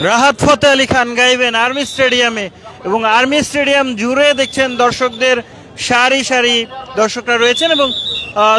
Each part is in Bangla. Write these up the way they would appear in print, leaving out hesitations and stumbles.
রাহাত ফতেহ আলী খান গাইবেন আর্মি স্টেডিয়ামে, এবং আর্মি স্টেডিয়াম জুড়ে দেখছেন দর্শকদের সারি সারি দর্শকরা রয়েছেন, এবং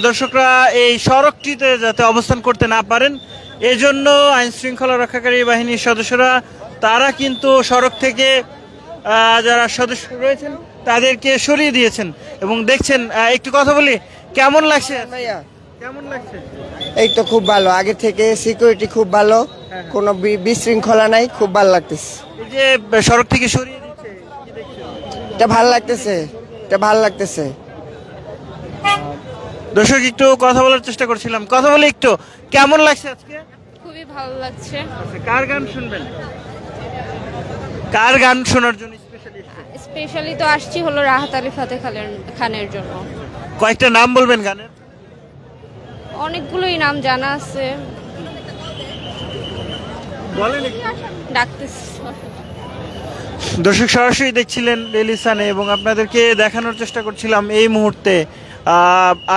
দর্শকরা এই সড়কটিতে যাতে অবস্থান করতে না পারেন এজন্য আইন শৃঙ্খলা রক্ষাকারী বাহিনীর সদস্যরা তারা কিন্তু সড়ক থেকে যারা সদস্য রয়েছেন তাদেরকে সরিয়ে দিয়েছেন। এবং দেখছেন, একটু কথা বলি, কেমন লাগছে ভাইয়া? কেমন লাগছে? এই তো খুব ভালো, আগে থেকে সিকিউরিটি খুব ভালো, কোনো বিশৃঙ্খলা নাই, খুব ভালো লাগতেছে। এই যে সড়ক থেকে সরিয়ে দিচ্ছে, এটা ভালো লাগতেছে, এটা ভালো লাগতেছে। দর্শক একটু কথা বলার চেষ্টা করছিলাম, কথা বলে একটু কেমন লাগছে আজকে? খুবই ভালো লাগছে। কার গান শুনবেন? কার গান শোনার জন্য স্পেশালি তো আসছি হলো রাহাত আলী ফাতে খানের জন্য। কয়েকটা নাম বলবেন গানের? অনেকগুলোই নাম জানা আছে, বলেন। ডাকতেছি। দর্শক সরাসরি দেখছিলেন ডেইলি সানে, এবং আপনাদেরকে দেখানোর চেষ্টা করছিলাম এই মুহূর্তে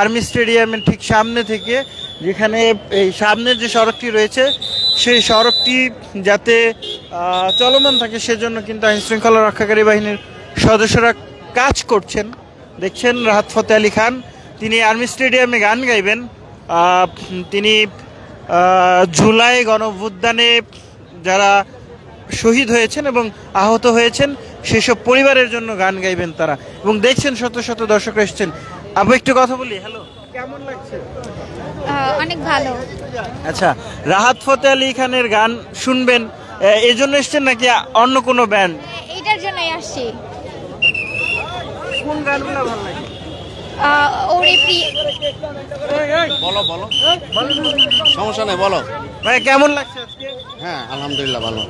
আর্মি স্টেডিয়ামের ঠিক সামনে থেকে, যেখানে এই সামনের যে সড়কটি রয়েছে সেই সড়কটি যাতে চলমান থাকে সেজন্য কিন্তু আইন শৃঙ্খলা রক্ষাকারী বাহিনীর সদস্যরা কাজ করছেন। দেখছেন রাহাত ফতেহ আলী খান, তিনি আর্মি স্টেডিয়ামে গান গাইবেন। তিনি জুলাই গণঅভ্যুত্থানে যারা শহীদ হয়েছেন এবং আহত হয়েছেন সেসব পরিবারের জন্য গান গাইবেন তারা, এবং দেখছেন শত শত দর্শক এসেছেন। আপু একটু কথা বলি, হ্যালো, কেমন লাগছে? অনেক ভালো। আচ্ছা, রাহাত ফতেহ আলী খানের গান শুনবেন এই জন্য এসছেন নাকি অন্য কোনো ব্যান্ড? এইটার জন্যই আসছি। কোন গানগুলো ভালো লাগে? বলো বলো, সমস্যা নেই, বলো ভাই কেমন লাগছে আজকে? হ্যাঁ আলহামদুলিল্লাহ ভালো।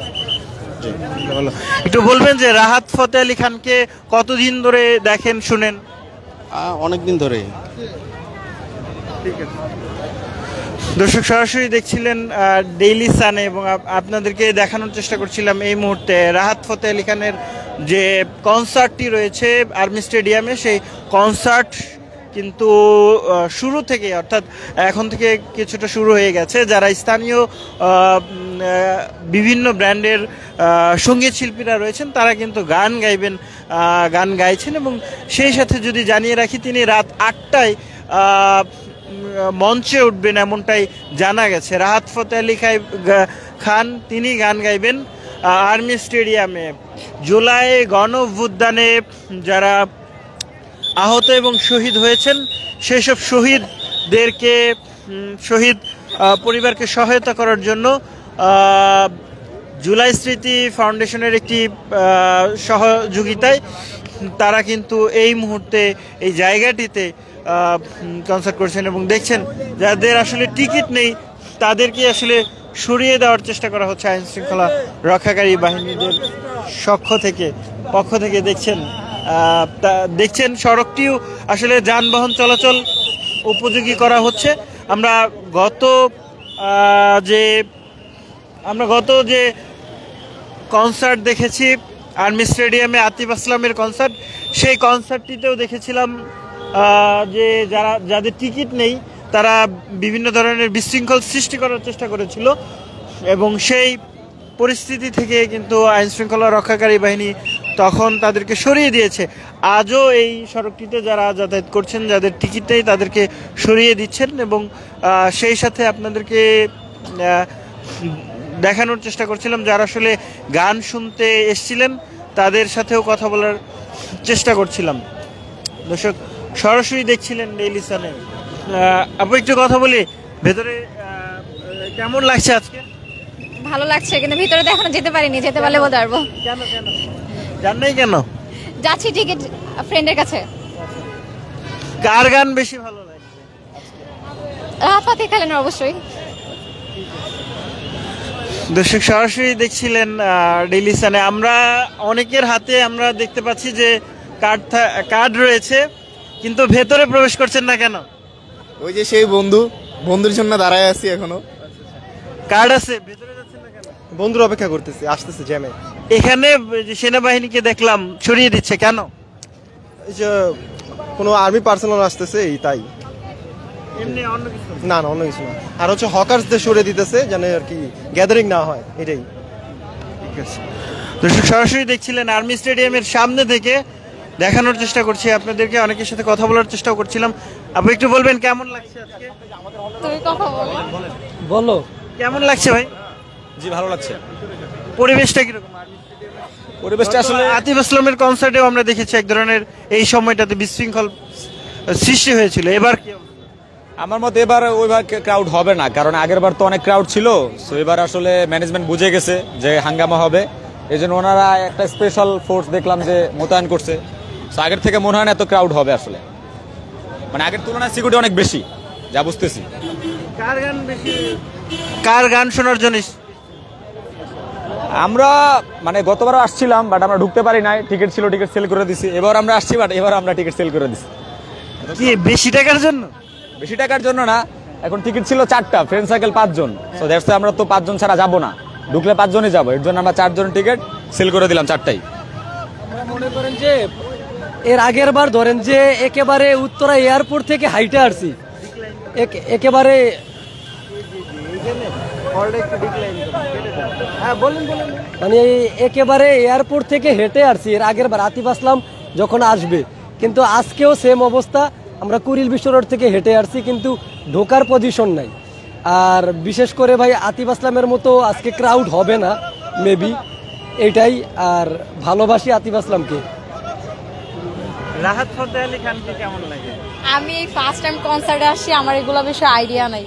একটু বলবেন যে রাহাত ফতেহ আলী খানকে কতদিন ধরে দেখেন শুনেন? অনেকদিন ধরে। দর্শক সরাসরি দেখছিলেন ডেইলি সানে, এবং আপনাদেরকে দেখানোর চেষ্টা করছিলাম এই মুহূর্তে রাহাত ফতেহ আলী খানের যে কনসার্টটি রয়েছে আর্মি স্টেডিয়ামে, সেই কনসার্ট কিন্তু শুরু থেকে, অর্থাৎ এখন থেকে কিছুটা শুরু হয়ে গেছে। যারা স্থানীয় বিভিন্ন ব্র্যান্ডের সঙ্গীত শিল্পীরা রয়েছেন তারা কিন্তু গান গাইবেন, গান গাইছেন। এবং সেই সাথে যদি জানিয়ে রাখি, তিনি রাত 8টায় মঞ্চে উঠবেন এমনটাই জানা গেছে। রাহাত ফতেহ আলী খান তিনি গান গাইবেন আর্মি স্টেডিয়ামে। জুলাই গণঅভ্যুত্থানে যারা আহত এবং শহীদ হয়েছেন সেসব শহীদদেরকে, শহীদ পরিবারকে সহায়তা করার জন্য জুলাই স্মৃতি ফাউন্ডেশনের একটি সহযোগিতায় তারা কিন্তু এই মুহূর্তে এই জায়গাটিতে কনসার্ট করছেন। এবং দেখছেন যাদের আসলে টিকিট নেই তাদেরকে আসলে সরিয়ে দেওয়ার চেষ্টা করা হচ্ছে আইন শৃঙ্খলা রক্ষাকারী বাহিনীদের পক্ষ থেকে। দেখছেন সড়কটিও আসলে যানবাহন চলাচল উপযোগী করা হচ্ছে। আমরা গত যে কনসার্ট দেখেছি আর্মি স্টেডিয়ামে, আতিফ আসলামের কনসার্ট, সেই কনসার্টটিতেও দেখেছিলাম যে যাদের টিকিট নেই তারা বিভিন্ন ধরনের বিশৃঙ্খল সৃষ্টি করার চেষ্টা করেছিল, এবং সেই পরিস্থিতি থেকে কিন্তু আইন শৃঙ্খলা রক্ষাকারী বাহিনী তখন তাদেরকে সরিয়ে দিয়েছে। আজও এই সড়কটিতে যারা যাতায়াত করছেন, যাদের টিকিট নেই তাদেরকে সরিয়ে দিচ্ছেন। এবং সেই সাথে আপনাদেরকে দেখানোর চেষ্টা করছিলাম যারা আসলে গান শুনতে এসেছিলেন তাদের সাথেও কথা বলার চেষ্টা করছিলাম। দর্শক সরাসরি দেখছিলেন ডেইলি সানে। আপু একটু কথা বলি, ভেতরে কেমন লাগছে আজকে? ভালো লাগছে, কিন্তু ভিতরে তো এখনো যেতে পারিনি, যেতে পারলে বলতে পারবো। কেন জান নাই কেন? যাচ্ছি টিকিট ফ্রেন্ডের কাছে। কার গান বেশি ভালো লাগে? ফাতে খানের অবশ্যই। দর্শক সরাসরি দেখছিলেন ডেইলি সানে। আমরা অনেকের হাতে আমরা দেখতে পাচ্ছি যে কার্ড রয়েছে, কিন্তু ভেতরে প্রবেশ করছেন না কেন? ওই যে সেই বন্ধুর জন্য দাঁড়ায় আছি এখনো। কার্ড আছে, ভেতরে যাচ্ছেন না কেন? বন্ধুর অপেক্ষা করতেছি, আসতেছে জ্যামে। এখানে সেনাবাহিনীকে দেখলাম সরিয়ে দিচ্ছে কেন? এই যে কোনো আর্মি পার্সোনাল আসতেছে তাই। এমনি অন্য কিছু না, অন্য কিছু না। আর হচ্ছে হকার্সদের সরিয়ে দিতেছে যেন আর কি গ্যাদারিং না হয়, এটাই। আছে। দর্শক সরাসরি দেখছিলেন আর্মি স্টেডিয়ামের সামনে থেকে দেখানোর চেষ্টা করছি আপনাদেরকে, অনেকের সাথে কথা বলার চেষ্টাও করছিলাম। আপনি একটু বলবেন কেমন লাগছে আজকে? তুমি কথা বলো। বলো। কেমন লাগছে ভাই? জি ভালো লাগছে। পরিবেশটা কিরকম? পরিবেশটা আসলে আতিফ আসলামের কনসার্টেও আমরা দেখেছি এক ধরনের এই সময়টাতে বিশৃঙ্খল সৃষ্টি হয়েছিল, এবার কি? আমার মতে এবার ওইবার ক্রাউড হবে না, কারণ আগের বার তো অনেক ক্রাউড ছিল। সো এবার আসলে ম্যানেজমেন্ট বুঝে গেছে যে হাঙ্গামা হবে, এই জন্য ওনারা একটা স্পেশাল ফোর্স দেখলাম যে মোতায়েন করছে। সো আগের থেকে মনে হয় না এত ক্রাউড হবে আসলে, মানে আগের তুলনায় সিকিউরিটি অনেক বেশি যা বুঝতেছি। কার গান শোনার জন্য? আমরা মানে গতবারও আসছিলাম, বাট আমরা ঢুকতে পারি নাই, টিকিট ছিল, টিকিট সেল করে দিছি। এবার আমরা আসছি, বাট এবার আমরা টিকিট সেল করে দিছি। কি বেশি টাকার জন্য? বেশি টাকার জন্য না, এখন টিকিট ছিল 4টা, ফ্রেন্ড সার্কেল 5 জন। সো দ্যাটস আমরা তো 5 জন ছাড়া যাবো না, ঢুকলে 5 জনই যাবো, এর জন্য আমরা 4 জন টিকিট সেল করে দিলাম 4টাই। মনে করেন যে এর আগের বার ধরেন যে একেবারে উত্তরা এয়ারপোর্ট থেকে হাইটে আসছি, একেবারে মানে একেবারে এয়ারপোর্ট থেকে হেঁটে আসছি। এর আগের বার আতিফ আসলাম যখন আসবে, কিন্তু আজকেও সেম অবস্থা, আমরা কুড়িল বিশ্ব রোড থেকে হেঁটে আসছি, কিন্তু ঢোকার পজিশন নাই। আর বিশেষ করে ভাই আতিফ আসলামের মতো আজকে ক্রাউড হবে না মেবি, এটাই। আর ভালোবাসি আতিফ আসলামকে। রাহাত ফতেহ আলী খানকে কেমন লাগে? আমি ফার্স্ট টাইম কনসার্টে আসছি, আমার এগুলো বিষয়ে আইডিয়া নাই।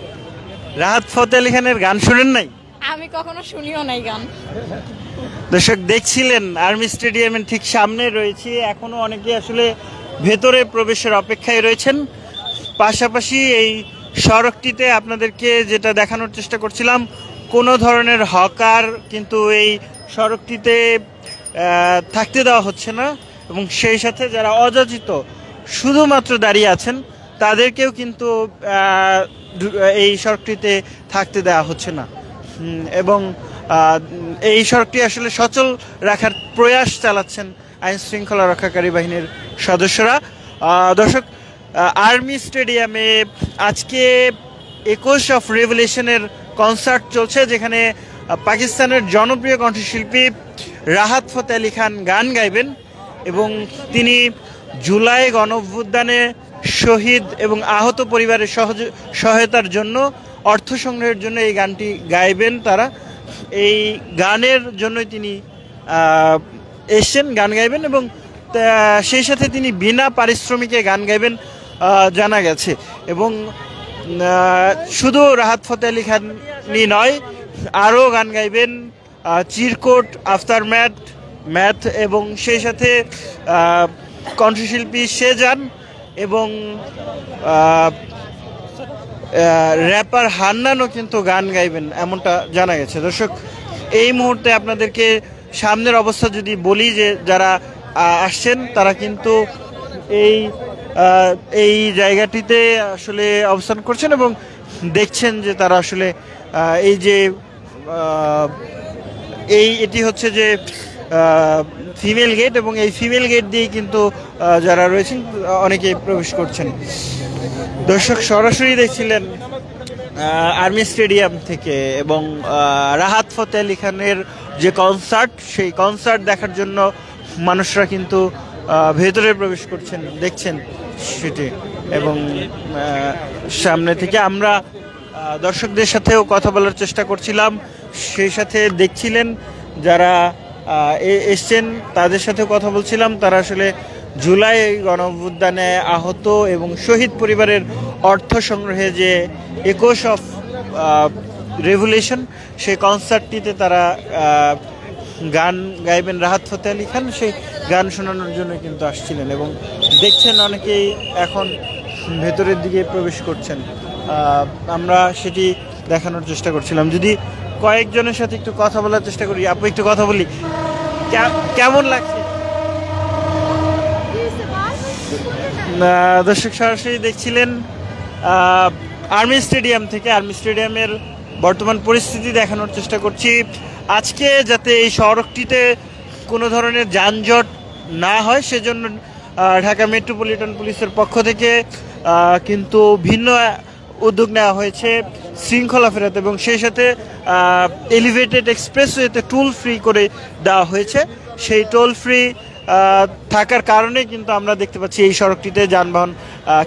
রাহাত ফতেহ আলী খানের গান শুনেন নাই? আমি কখনো শুনিও নাই গান। দর্শক দেখছিলেন আর্মি স্টেডিয়ামের ঠিক সামনে রয়েছে, এখনো অনেকে আসলে ভেতরে প্রবেশের অপেক্ষায় রয়েছেন। পাশাপাশি এই সড়কটিতে আপনাদেরকে যেটা দেখানোর চেষ্টা করছিলাম, কোনো ধরনের হকার কিন্তু এই সড়কটিতে থাকতে দেওয়া হচ্ছে না, এবং সেই সাথে যারা অযাচিত শুধুমাত্র দাঁড়িয়ে আছেন তাদেরকেও কিন্তু এই সড়কটিতে থাকতে দেওয়া হচ্ছে না। এবং এই সড়কটি আসলে সচল রাখার প্রয়াস চালাচ্ছেন আইন শৃঙ্খলা রক্ষাকারী বাহিনীর সদস্যরা। দর্শক, আর্মি স্টেডিয়ামে আজকে 21 অফ রেভলিউশনের কনসার্ট চলছে, যেখানে পাকিস্তানের জনপ্রিয় কণ্ঠশিল্পী রাহাত ফতেহ আলী খান গান গাইবেন, এবং তিনি জুলাই গণঅভ্যুত্থানে শহীদ এবং আহত পরিবারের সহায়তার জন্য অর্থ সংগ্রহের জন্য এই গানটি গাইবেন তারা। এই গানের জন্যই তিনি এসছেন, গান গাইবেন, এবং সেই সাথে তিনি বিনা পারিশ্রমিকে গান গাইবেন জানা গেছে। এবং শুধু রাহাত ফতেহ আলী খানই নয়, আরও গান গাইবেন চিরকুট, আফতার ম্যাথ, এবং সেই সাথে কণ্ঠশিল্পী শেজান এবং র্যাপার হান্নানও কিন্তু গান গাইবেন এমনটা জানা গেছে। দর্শক, এই মুহূর্তে আপনাদেরকে সামনের অবস্থা যদি বলি, যে যারা আসছেন তারা কিন্তু এই জায়গাটিতে আসলে অবস্থান করছেন এবং দেখছেন যে তারা আসলে এই যে এটি হচ্ছে যে ফিমেল গেট, এবং এই ফিমেল গেট দিয়েই কিন্তু যারা রয়েছেন অনেকেই প্রবেশ করছেন। দর্শক সরাসরি দেখছিলেন আর্মি স্টেডিয়াম থেকে, এবং রাহাত ফতেহ আলী খানের যে কনসার্ট, সেই কনসার্ট দেখার জন্য মানুষরা কিন্তু ভেতরে প্রবেশ করছেন, দেখছেন সেটি। এবং সামনে থেকে আমরা দর্শকদের সাথেও কথা বলার চেষ্টা করছিলাম, সেই সাথে দেখছিলেন যারা এসছেন তাদের সাথেও কথা বলছিলাম। তারা আসলে জুলাই গণঅভ্যুত্থানে আহত এবং শহীদ পরিবারের অর্থ সংগ্রহে যে 21 অফ রেভলিউশন, সেই কনসার্টটিতে তারা গান গাইবেন রাহাত ফতেহ আলী খান, সেই গান শোনানোর জন্য কিন্তু আসছিলেন, এবং দেখছেন অনেকেই এখন ভেতরের দিকে প্রবেশ করছেন। আমরা সেটি দেখানোর চেষ্টা করছিলাম। যদি কয়েকজনের সাথে একটু কথা বলার চেষ্টা করি, আপু একটু কথা বলি, কেমন লাগছে? দর্শক সরাসরি দেখছিলেন আর্মি স্টেডিয়াম থেকে, আর্মি স্টেডিয়ামের বর্তমান পরিস্থিতি দেখানোর চেষ্টা করছি। আজকে যাতে এই সড়কটিতে কোনো ধরনের যানজট না হয়, সেজন্য ঢাকা মেট্রোপলিটন পুলিশের পক্ষ থেকে কিন্তু ভিন্ন উদ্যোগ নেওয়া হয়েছে। শৃঙ্খলা ফেরাতে এবং সেই সাথে এলিভেটেড এক্সপ্রেসওয়েতে টোল ফ্রি করে দেওয়া হয়েছে। সেই টোল ফ্রি থাকার কারণে কিন্তু আমরা দেখতে পাচ্ছি এই সড়কটিতে যানবাহন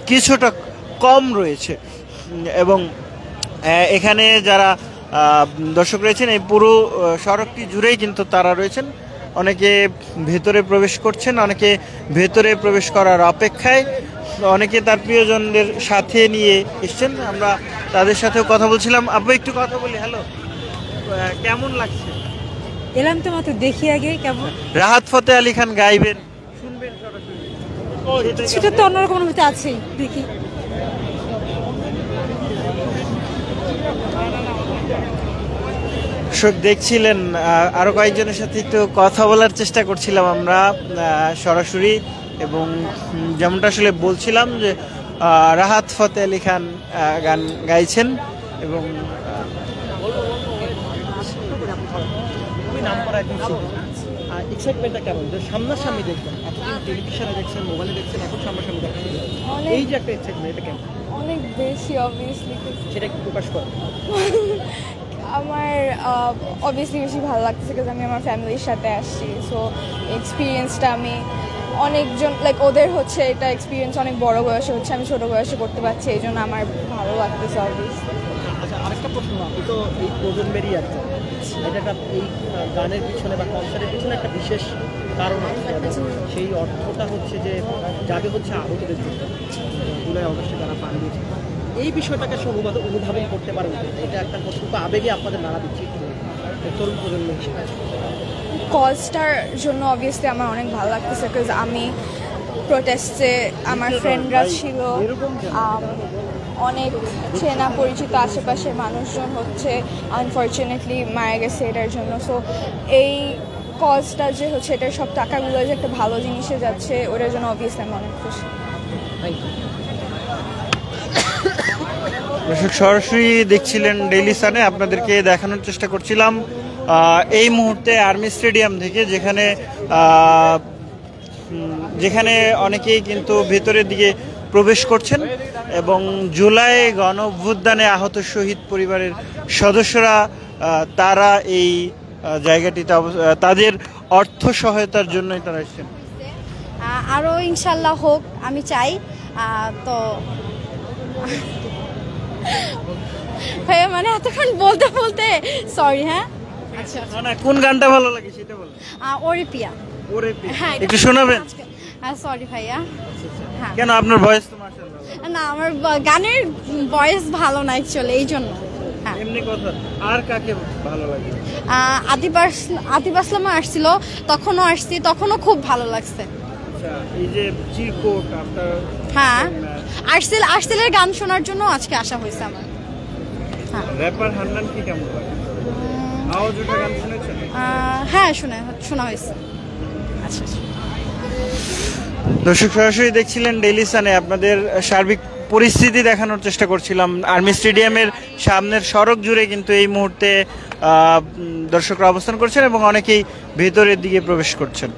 কিছুটা কম রয়েছে এবং এখানে যারা দর্শক রয়েছেন এই পুরো সড়কটি জুড়েই কিন্তু তারা রয়েছেন। অনেকে ভেতরে প্রবেশ করছেন, অনেকে ভেতরে প্রবেশ করার অপেক্ষায়, অনেকে তার প্রিয়জনদের সাথে নিয়ে এসছেন। আমরা তাদের সাথেও কথা বলছিলাম। আপু একটু কথা বলি। হ্যালো, কেমন লাগছে? এলাম তো মাত্র, দেখি আগে কেমন। রাহাত ফতে আলী খান গাইবেন, শুনবেন সরাসরি? সেটা তো অন্যরকম অনুভূতি আছেই, দেখি। দেখছিলেন আরো কয়েকজনের সাথে একটু কথা বলার চেষ্টা করছিলাম আমরা সরাসরি, এবং যেমনটা আসলে বলছিলাম যে রাহাত ফতে আলী খান গান গাইছেন এবং এক্সাইটমেন্টটা কেমন? সামনাসামনি দেখবেন, এতদিন টেলিভিশনে দেখছেন, মোবাইলে দেখছেন, এখন সামনাসামনি দেখছেন, এই যে একটা এক্সাইটমেন্ট, এটা কেমন? অনেক বেশি অবভিয়াসলি। সেটা একটু প্রকাশ করেন। আমার অবভিয়াসলি বেশি ভালো লাগতেছে কারণ আমি আমার ফ্যামিলির সাথে আসছি। সো এক্সপিরিয়েন্সটা আমি অনেকজন লাইক ওদের হচ্ছে এটা এক্সপিরিয়েন্স অনেক বড় বয়সে হচ্ছে, আমি ছোট বয়সে করতে পারছি, এই জন্য আমার ভালো লাগতেছে অবভিয়াসলি। আচ্ছা, আরেকটা প্রশ্ন, আপনি তো এই প্রজন্মেরই একজন, এটা একটা এই গানের পিছনে বা কনসার্টের পিছনে একটা বিশেষ কারণ আছে, সেই অর্থটা হচ্ছে যে যাবে হচ্ছে আহতদের জন্য, জুলাই অগস্টে যারা প্রাণ দিয়েছে, এই বিষয়টাকে অনুধাবন করতে পারবেন। এটা একটা কতটুকু আবেগে আপনাদের নাড়া দিচ্ছে তরুণ প্রজন্ম হিসেবে? কজটার জন্য অবভিয়াসলি আমার অনেক ভালো লাগতেছে বিকজ আমি প্রোটেস্টে আমার ফ্রেন্ডরা ছিল, অনেক চেনা পরিচিত আশেপাশের মানুষজন হচ্ছে আনফর্চুনেটলি মারা গেছে এটার জন্য। সো এই কজটা যে হচ্ছে এটার সব টাকাগুলো যে একটা ভালো জিনিসে যাচ্ছে, ওটার জন্য অবভিয়াসলি আমি অনেক খুশি। দর্শক সরাসরি দেখছিলেন ডেইলি সানে, আপনাদেরকে দেখানোর চেষ্টা করছিলাম এই মুহূর্তে আর্মি স্টেডিয়াম থেকে, যেখানে অনেকেই কিন্তু ভেতরের দিকে প্রবেশ করছেন এবং জুলাই গণ অভ্যুত্থানে আহত শহীদ পরিবারের সদস্যরা তারা এই জায়গাটিতে তাদের অর্থ সহায়তার জন্যই তারা এসেছেন। আরও ইনশাল্লাহ হোক আমি চাই। তো ভাইয়া মানে এতক্ষণ বলতে বলতে সরি। হ্যাঁ, আচ্ছা, কোন গানটা ভালো লাগে সেটা বলুন। ওরে পিয়া। হ্যাঁ, একটু শোনাবেন? সরি ভাইয়া। হ্যাঁ, কেন? আপনার ভয়েস তো মাশাআল্লাহ। না, আমার গানের ভয়েস ভালো না অ্যাকচুয়ালি, এই জন্য। হ্যাঁ, এমনি কথা। আর কাকে ভালো লাগে? আতিফ আসলাম আসছিল, তখনও আসছি, তখনও খুব ভালো লাগছে। এই যে চিরকুট আপনার, হ্যাঁ, আরসেলের গান শোনার জন্য আজকে আসা হয়েছে আমার। হ্যাঁ, র্যাপার হান্নান কি কেমন লাগে? আওয়াজ ওঠা গান শুনেছেন? হ্যাঁ, শোনা হয়েছে। আচ্ছা, দর্শক সরাসরি দেখছিলেন ডেইলি সানে, আপনাদের সার্বিক পরিস্থিতি দেখানোর চেষ্টা করছিলাম। আর্মি স্টেডিয়ামের সামনের সড়ক জুড়ে কিন্তু এই মুহূর্তে দর্শকরা অবস্থান করছেন এবং অনেকেই ভেতরের দিকে প্রবেশ করছেন।